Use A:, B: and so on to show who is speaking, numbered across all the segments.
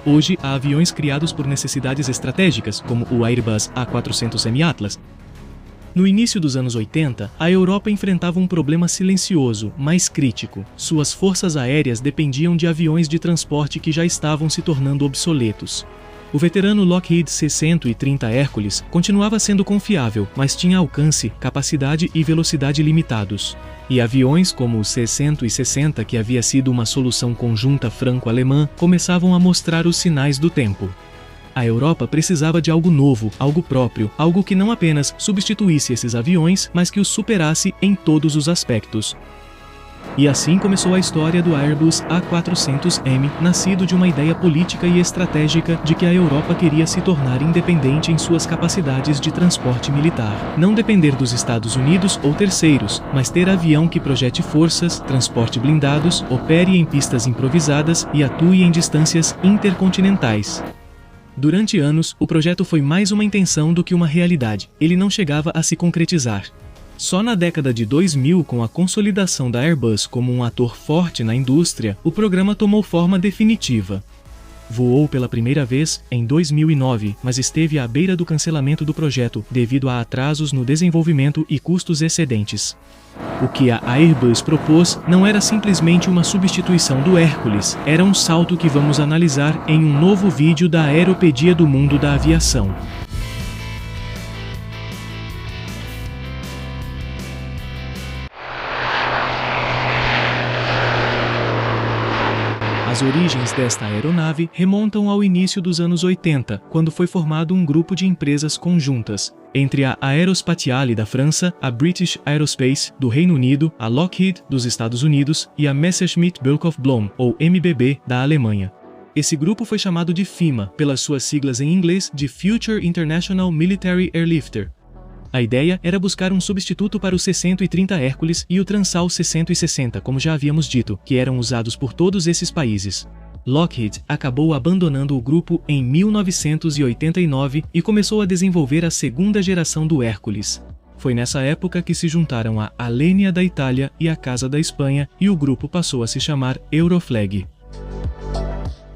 A: Hoje, há aviões criados por necessidades estratégicas, como o Airbus A400M Atlas. No início dos anos 80, a Europa enfrentava um problema silencioso, mas crítico. Suas forças aéreas dependiam de aviões de transporte que já estavam se tornando obsoletos. O veterano Lockheed C-130 Hercules continuava sendo confiável, mas tinha alcance, capacidade e velocidade limitados. E aviões como o C-160, que havia sido uma solução conjunta franco-alemã, começavam a mostrar os sinais do tempo. A Europa precisava de algo novo, algo próprio, algo que não apenas substituísse esses aviões, mas que os superasse em todos os aspectos. E assim começou a história do Airbus A400M, nascido de uma ideia política e estratégica de que a Europa queria se tornar independente em suas capacidades de transporte militar. Não depender dos Estados Unidos ou terceiros, mas ter avião que projete forças, transporte blindados, opere em pistas improvisadas e atue em distâncias intercontinentais. Durante anos, o projeto foi mais uma intenção do que uma realidade. Ele não chegava a se concretizar. Só na década de 2000, com a consolidação da Airbus como um ator forte na indústria, o programa tomou forma definitiva. Voou pela primeira vez em 2009, mas esteve à beira do cancelamento do projeto devido a atrasos no desenvolvimento e custos excedentes. O que a Airbus propôs não era simplesmente uma substituição do Hércules, era um salto que vamos analisar em um novo vídeo da Aeropedia do Mundo da Aviação. As origens desta aeronave remontam ao início dos anos 80, quando foi formado um grupo de empresas conjuntas, entre a Aerospatiale da França, a British Aerospace do Reino Unido, a Lockheed dos Estados Unidos e a Messerschmitt Bölkow Blohm, ou MBB, da Alemanha. Esse grupo foi chamado de FIMA, pelas suas siglas em inglês de Future International Military Airlifter. A ideia era buscar um substituto para o C-130 Hercules e o Transal C-160, como já havíamos dito, que eram usados por todos esses países. Lockheed acabou abandonando o grupo em 1989 e começou a desenvolver a segunda geração do Hércules. Foi nessa época que se juntaram a Alenia da Itália e a Casa da Espanha e o grupo passou a se chamar Euroflag.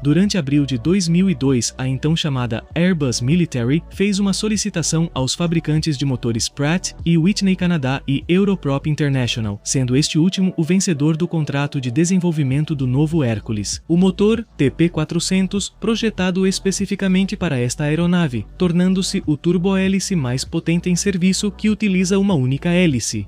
A: Durante abril de 2002, a então chamada Airbus Military fez uma solicitação aos fabricantes de motores Pratt & Whitney Canadá e Europrop International, sendo este último o vencedor do contrato de desenvolvimento do novo Hércules. O motor TP400, projetado especificamente para esta aeronave, tornando-se o turbohélice mais potente em serviço que utiliza uma única hélice.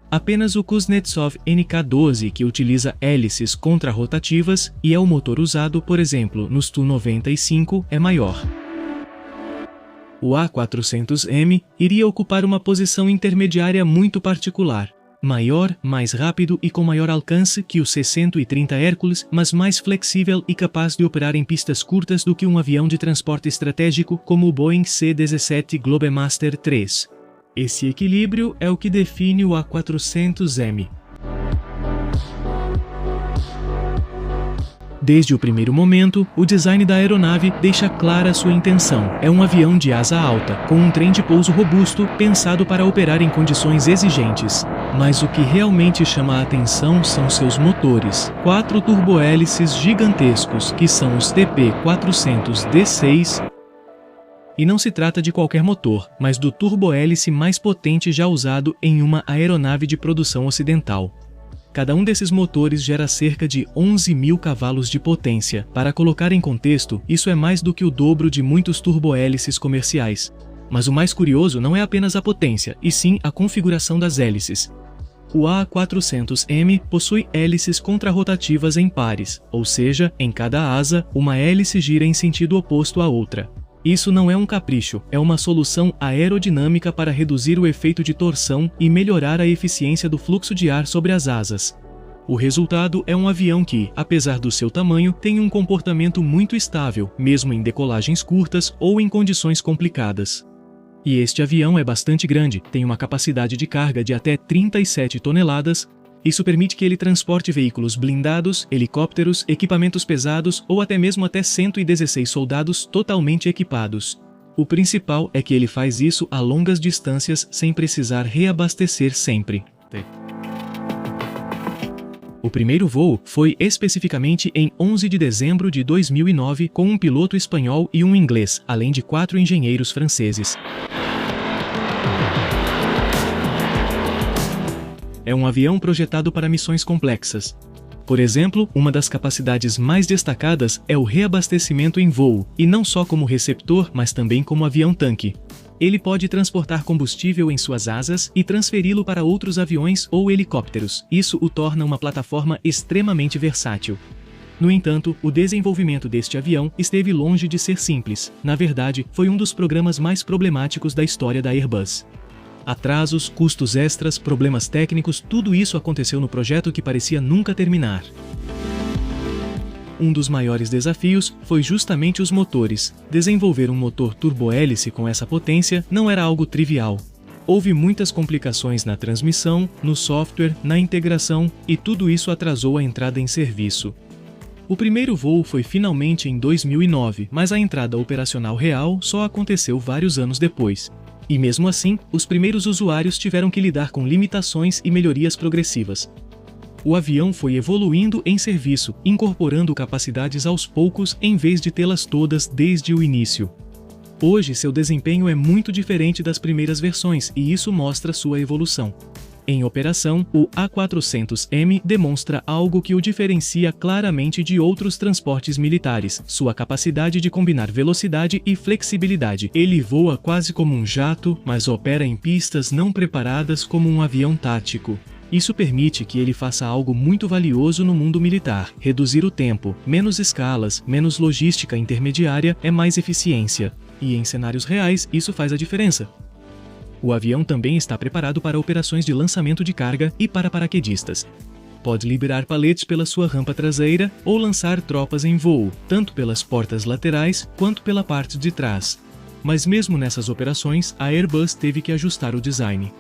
A: Apenas o Kuznetsov NK-12, que utiliza hélices contrarrotativas e é o motor usado, por exemplo, nos Tu-95, é maior. O A400M iria ocupar uma posição intermediária muito particular. Maior, mais rápido e com maior alcance que o C-130 Hercules, mas mais flexível e capaz de operar em pistas curtas do que um avião de transporte estratégico como o Boeing C-17 Globemaster III. Esse equilíbrio é o que define o A400M. Desde o primeiro momento, o design da aeronave deixa clara sua intenção. É um avião de asa alta, com um trem de pouso robusto, pensado para operar em condições exigentes. Mas o que realmente chama a atenção são seus motores. 4 turbohélices gigantescos, que são os TP400D6, e não se trata de qualquer motor, mas do turbohélice mais potente já usado em uma aeronave de produção ocidental. Cada um desses motores gera cerca de 11.000 cavalos de potência. Para colocar em contexto, isso é mais do que o dobro de muitos turbohélices comerciais. Mas o mais curioso não é apenas a potência, e sim a configuração das hélices. O A400M possui hélices contrarrotativas em pares, ou seja, em cada asa, uma hélice gira em sentido oposto à outra. Isso não é um capricho, é uma solução aerodinâmica para reduzir o efeito de torção e melhorar a eficiência do fluxo de ar sobre as asas. O resultado é um avião que, apesar do seu tamanho, tem um comportamento muito estável, mesmo em decolagens curtas ou em condições complicadas. E este avião é bastante grande, tem uma capacidade de carga de até 37 toneladas, isso permite que ele transporte veículos blindados, helicópteros, equipamentos pesados ou até mesmo até 116 soldados totalmente equipados. O principal é que ele faz isso a longas distâncias sem precisar reabastecer sempre. O primeiro voo foi especificamente em 11 de dezembro de 2009 com um piloto espanhol e um inglês, além de 4 engenheiros franceses. É um avião projetado para missões complexas. Por exemplo, uma das capacidades mais destacadas é o reabastecimento em voo, e não só como receptor, mas também como avião-tanque. Ele pode transportar combustível em suas asas e transferi-lo para outros aviões ou helicópteros. Isso o torna uma plataforma extremamente versátil. No entanto, o desenvolvimento deste avião esteve longe de ser simples. Na verdade, foi um dos programas mais problemáticos da história da Airbus. Atrasos, custos extras, problemas técnicos, tudo isso aconteceu no projeto que parecia nunca terminar. Um dos maiores desafios foi justamente os motores. Desenvolver um motor turbohélice com essa potência não era algo trivial. Houve muitas complicações na transmissão, no software, na integração, e tudo isso atrasou a entrada em serviço. O primeiro voo foi finalmente em 2009, mas a entrada operacional real só aconteceu vários anos depois. E mesmo assim, os primeiros usuários tiveram que lidar com limitações e melhorias progressivas. O avião foi evoluindo em serviço, incorporando capacidades aos poucos em vez de tê-las todas desde o início. Hoje, seu desempenho é muito diferente das primeiras versões e isso mostra sua evolução. Em operação, o A400M demonstra algo que o diferencia claramente de outros transportes militares: sua capacidade de combinar velocidade e flexibilidade. Ele voa quase como um jato, mas opera em pistas não preparadas como um avião tático. Isso permite que ele faça algo muito valioso no mundo militar: reduzir o tempo, menos escalas, menos logística intermediária, é mais eficiência. E em cenários reais, isso faz a diferença. O avião também está preparado para operações de lançamento de carga e para paraquedistas. Pode liberar paletes pela sua rampa traseira ou lançar tropas em voo, tanto pelas portas laterais quanto pela parte de trás. Mas mesmo nessas operações, a Airbus teve que ajustar o design.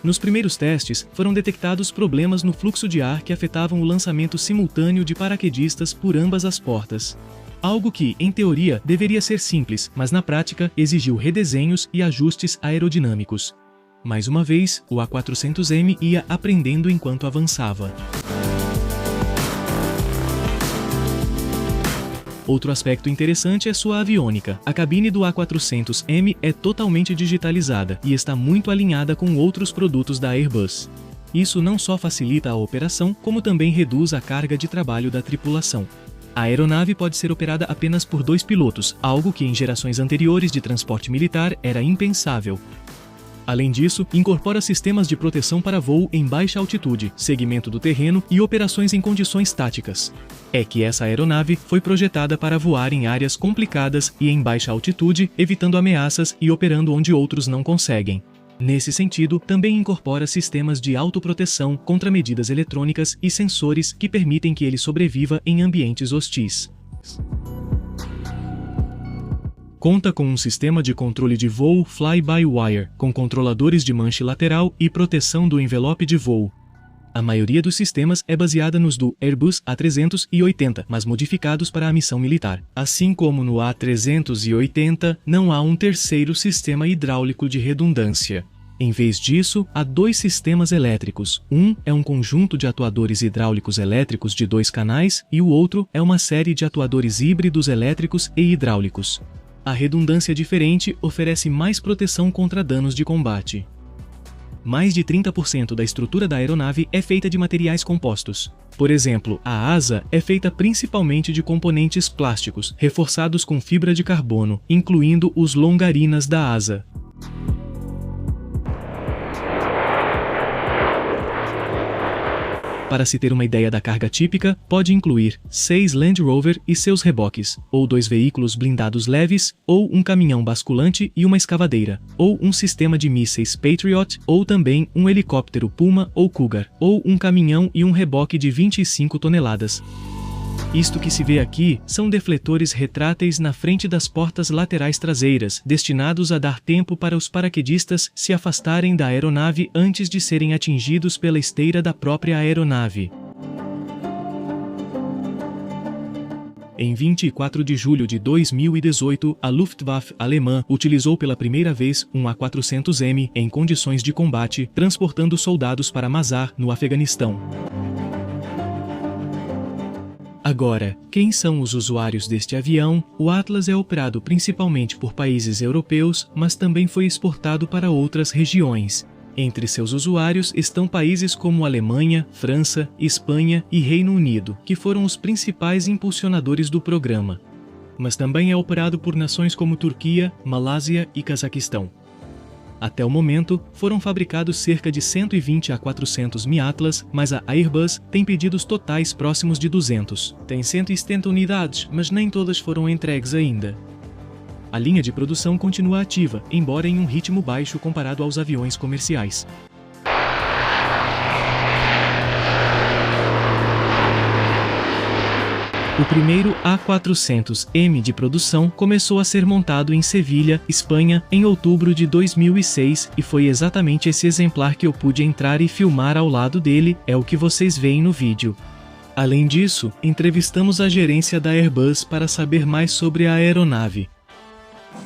A: Nos primeiros testes, foram detectados problemas no fluxo de ar que afetavam o lançamento simultâneo de paraquedistas por ambas as portas. Algo que, em teoria, deveria ser simples, mas na prática exigiu redesenhos e ajustes aerodinâmicos. Mais uma vez, o A400M ia aprendendo enquanto avançava. Outro aspecto interessante é sua aviônica. A cabine do A400M é totalmente digitalizada e está muito alinhada com outros produtos da Airbus. Isso não só facilita a operação, como também reduz a carga de trabalho da tripulação. A aeronave pode ser operada apenas por 2 pilotos, algo que em gerações anteriores de transporte militar era impensável. Além disso, incorpora sistemas de proteção para voo em baixa altitude, segmento do terreno e operações em condições táticas. É que essa aeronave foi projetada para voar em áreas complicadas e em baixa altitude, evitando ameaças e operando onde outros não conseguem. Nesse sentido, também incorpora sistemas de autoproteção contra medidas eletrônicas e sensores que permitem que ele sobreviva em ambientes hostis. Conta com um sistema de controle de voo fly-by-wire, com controladores de manche lateral e proteção do envelope de voo. A maioria dos sistemas é baseada nos do Airbus A380, mas modificados para a missão militar. Assim como no A380, não há um terceiro sistema hidráulico de redundância. Em vez disso, há 2 sistemas elétricos. Um é um conjunto de atuadores hidráulicos elétricos de 2 canais e o outro é uma série de atuadores híbridos elétricos e hidráulicos. A redundância diferente oferece mais proteção contra danos de combate. Mais de 30% da estrutura da aeronave é feita de materiais compostos. Por exemplo, a asa é feita principalmente de componentes plásticos, reforçados com fibra de carbono, incluindo os longarinas da asa. Para se ter uma ideia da carga típica, pode incluir 6 Land Rover e seus reboques, ou 2 veículos blindados leves, ou um caminhão basculante e uma escavadeira, ou um sistema de mísseis Patriot, ou também um helicóptero Puma ou Cougar, ou um caminhão e um reboque de 25 toneladas. Isto que se vê aqui são defletores retráteis na frente das portas laterais traseiras, destinados a dar tempo para os paraquedistas se afastarem da aeronave antes de serem atingidos pela esteira da própria aeronave. Em 24 de julho de 2018, a Luftwaffe alemã utilizou pela primeira vez um A400M em condições de combate, transportando soldados para Mazar, no Afeganistão. Agora, quem são os usuários deste avião? O Atlas é operado principalmente por países europeus, mas também foi exportado para outras regiões. Entre seus usuários estão países como Alemanha, França, Espanha e Reino Unido, que foram os principais impulsionadores do programa. Mas também é operado por nações como Turquia, Malásia e Cazaquistão. Até o momento, foram fabricados cerca de 120 a 400 Mi Atlas, mas a Airbus tem pedidos totais próximos de 200. Tem 170 unidades, mas nem todas foram entregues ainda. A linha de produção continua ativa, embora em um ritmo baixo comparado aos aviões comerciais. O primeiro A400M de produção começou a ser montado em Sevilha, Espanha, em outubro de 2006 e foi exatamente esse exemplar que eu pude entrar e filmar ao lado dele, é o que vocês veem no vídeo. Além disso, entrevistamos a gerência da Airbus para saber mais sobre a aeronave.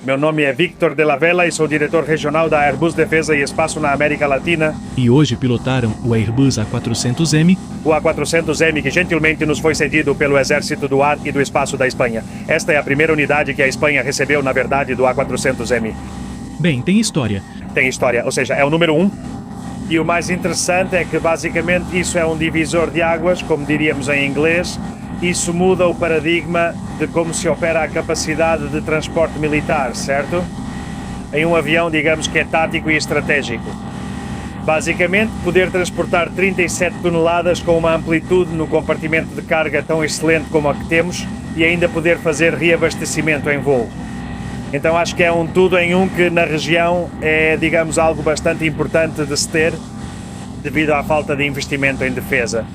B: Meu nome é Victor de la Vela e sou diretor regional da Airbus Defesa e Espaço na América Latina.
A: E hoje pilotaram o Airbus A400M,
B: o A400M que gentilmente nos foi cedido pelo Exército do Ar e do Espaço da Espanha. Esta é a primeira unidade que a Espanha recebeu, na verdade, do A400M.
A: Bem, tem história.
B: Tem história, ou seja, é o número 1. E o mais interessante é que basicamente isso é um divisor de águas, como diríamos em inglês. Isso muda o paradigma de como se opera a capacidade de transporte militar, certo? Em um avião, digamos que é tático e estratégico. Basicamente, poder transportar 37 toneladas com uma amplitude no compartimento de carga tão excelente como a que temos e ainda poder fazer reabastecimento em voo. Então acho que é um tudo em um que na região é, digamos, algo bastante importante de se ter devido à falta de investimento em defesa.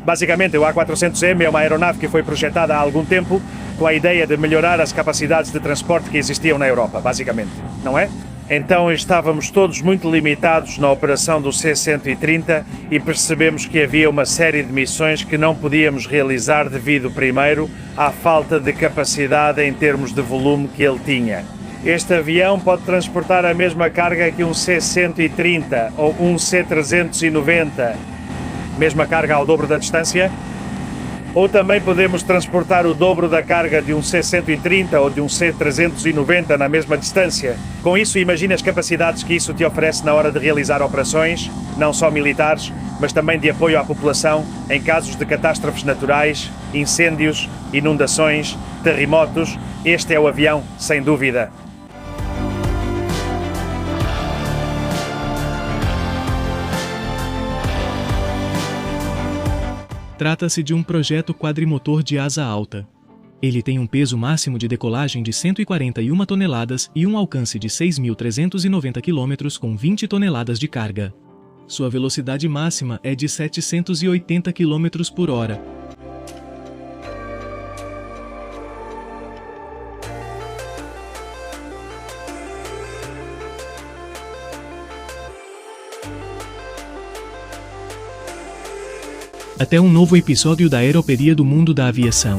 B: Basicamente, o A400M é uma aeronave que foi projetada há algum tempo com a ideia de melhorar as capacidades de transporte que existiam na Europa, basicamente, não é? Então estávamos todos muito limitados na operação do C-130 e percebemos que havia uma série de missões que não podíamos realizar devido, primeiro, à falta de capacidade em termos de volume que ele tinha. Este avião pode transportar a mesma carga que um C-130 ou um C-390, mesma carga ao dobro da distância, ou também podemos transportar o dobro da carga de um C-130 ou de um C-390 na mesma distância. Com isso, imagine as capacidades que isso te oferece na hora de realizar operações, não só militares, mas também de apoio à população em casos de catástrofes naturais, incêndios, inundações, terremotos. Este é o avião, sem dúvida.
A: Trata-se de um projeto quadrimotor de asa alta. Ele tem um peso máximo de decolagem de 141 toneladas e um alcance de 6.390 km com 20 toneladas de carga. Sua velocidade máxima é de 780 km por hora. Até um novo episódio da Aeropedia do Mundo da Aviação.